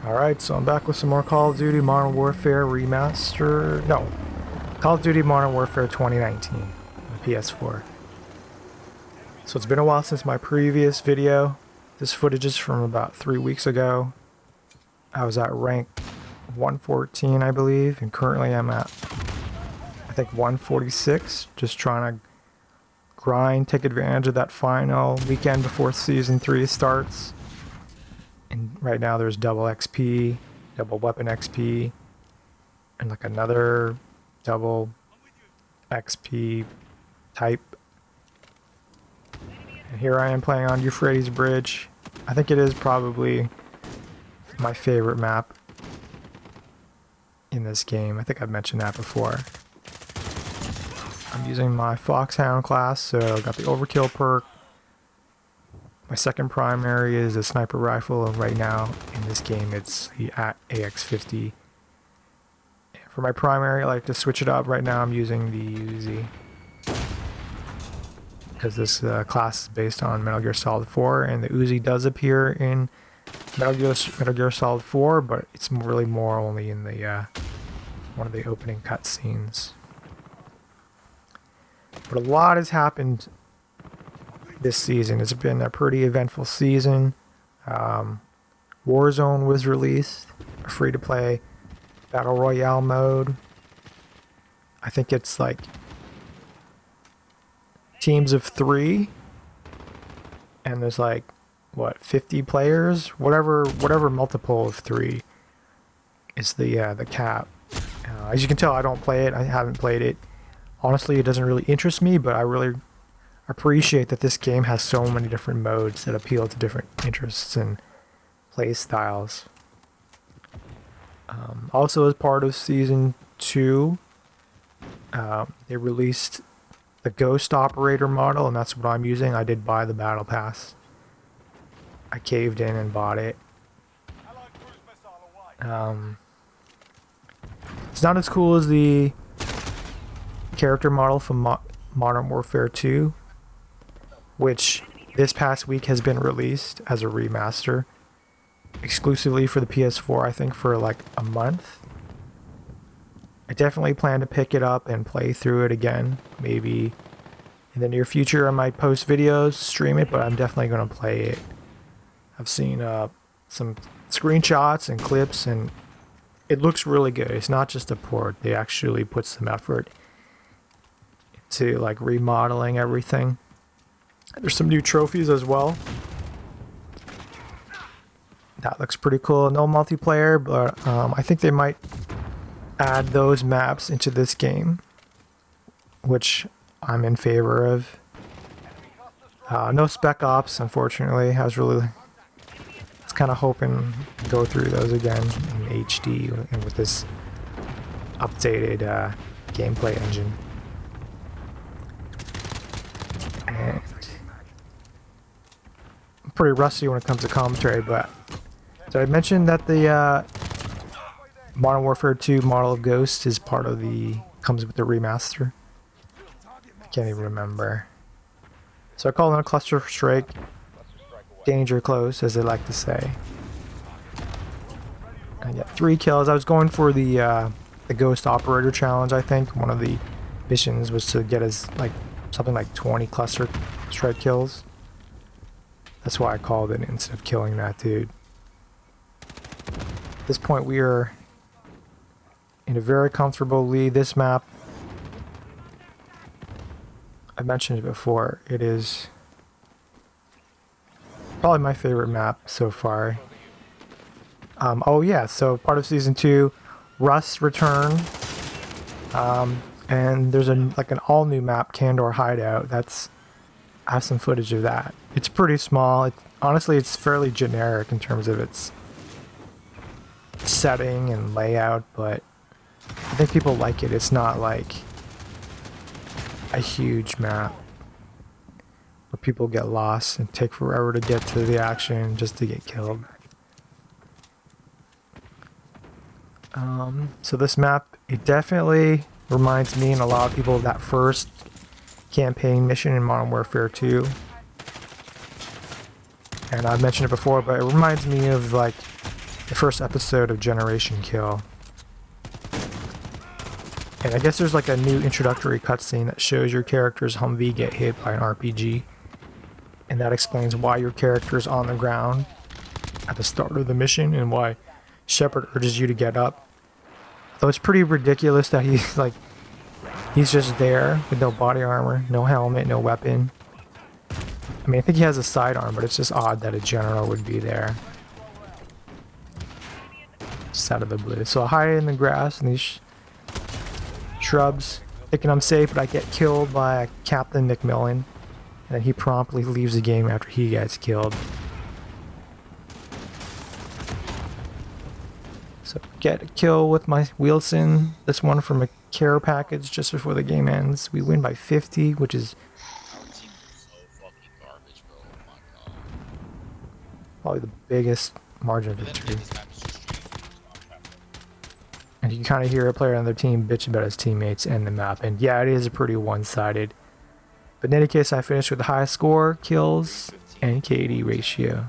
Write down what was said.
Alright, so I'm back with some more Call of Duty Modern Warfare Remaster. No, Call of Duty Modern Warfare 2019 on PS4. So it's been a while since my previous video. This footage is from about 3 weeks ago. I was at rank 114, I believe, and currently I'm at, I think, 146. Just trying to grind, take advantage of that final weekend before Season 3 starts. And right now there's double XP, double weapon XP, and like another double XP type. And here I am playing on Euphrates Bridge. I think it is probably my favorite map in this game. I think I've mentioned that before. I'm using my Foxhound class, so I got the overkill perk. My second primary is a sniper rifle, and right now in this game it's the AX-50. For my primary, I like to switch it up. Right now I'm using the Uzi, because this class is based on Metal Gear Solid 4, and the Uzi does appear in Metal Gear Solid 4, but it's really more only in the one of the opening cutscenes. But a lot has happened this season. It's been a pretty eventful season. Warzone was released, a free-to-play battle royale mode. I think it's like teams of 3, and there's like what, 50 players, whatever multiple of 3 is the cap. As you can tell, I don't play it. I haven't played it. Honestly, it doesn't really interest me, but I really appreciate that this game has so many different modes that appeal to different interests and play styles. Also, as part of Season 2, they released the Ghost Operator model, and that's what I'm using. I did buy the Battle Pass. I caved in and bought it. It's not as cool as the character model from Modern Warfare 2, which this past week has been released as a remaster exclusively for the PS4, I think for like a month. I definitely plan to pick it up and play through it again. Maybe in the near future I might post videos, stream it, but I'm definitely going to play it. I've seen some screenshots and clips, and it looks really good. It's not just a port. They actually put some effort to like remodeling everything. There's some new trophies as well. That looks pretty cool. No multiplayer, but I think they might add those maps into this game, which I'm in favor of. No Spec Ops, unfortunately. I was kind of hoping to go through those again in HD and with this updated gameplay engine. And I'm pretty rusty when it comes to commentary, but did I mention that the Modern Warfare 2 model of Ghost is part of comes with the remaster? I can't even remember. So I call it a cluster strike, danger close, as they like to say. I got 3 kills. I was going for the Ghost Operator challenge. I think one of the missions was to get us like something like 20 cluster strike kills. That's why I called it instead of killing that dude. At this point, we are in a very comfortable lead. This map, I mentioned it before, it is probably my favorite map so far. Oh yeah, so part of Season 2, Rust returned. And there's like an all-new map, Candor Hideout. I have some footage of that. It's pretty small. Honestly, it's fairly generic in terms of its setting and layout, but I think people like it. It's not like a huge map where people get lost and take forever to get to the action just to get killed. So this map, it definitely reminds me and a lot of people of that first campaign mission in Modern Warfare 2. And I've mentioned it before, but it reminds me of like the first episode of Generation Kill. And I guess there's like a new introductory cutscene that shows your character's Humvee get hit by an RPG. And that explains why your character's on the ground at the start of the mission and why Shepard urges you to get up. Though it's pretty ridiculous that he's just there with no body armor, no helmet, no weapon. I mean, I think he has a sidearm, but it's just odd that a general would be there. Just out of the blue. So I hide in the grass and these shrubs, thinking I'm safe, but I get killed by Captain McMillan. And then he promptly leaves the game after he gets killed. So get a kill with my Wilson. This one from a care package just before the game ends. We win by 50, which is probably the biggest margin of victory. And you can kind of hear a player on their team bitch about his teammates and the map. And yeah, it is a pretty one-sided. But in any case, I finished with the highest score, kills, and KD ratio.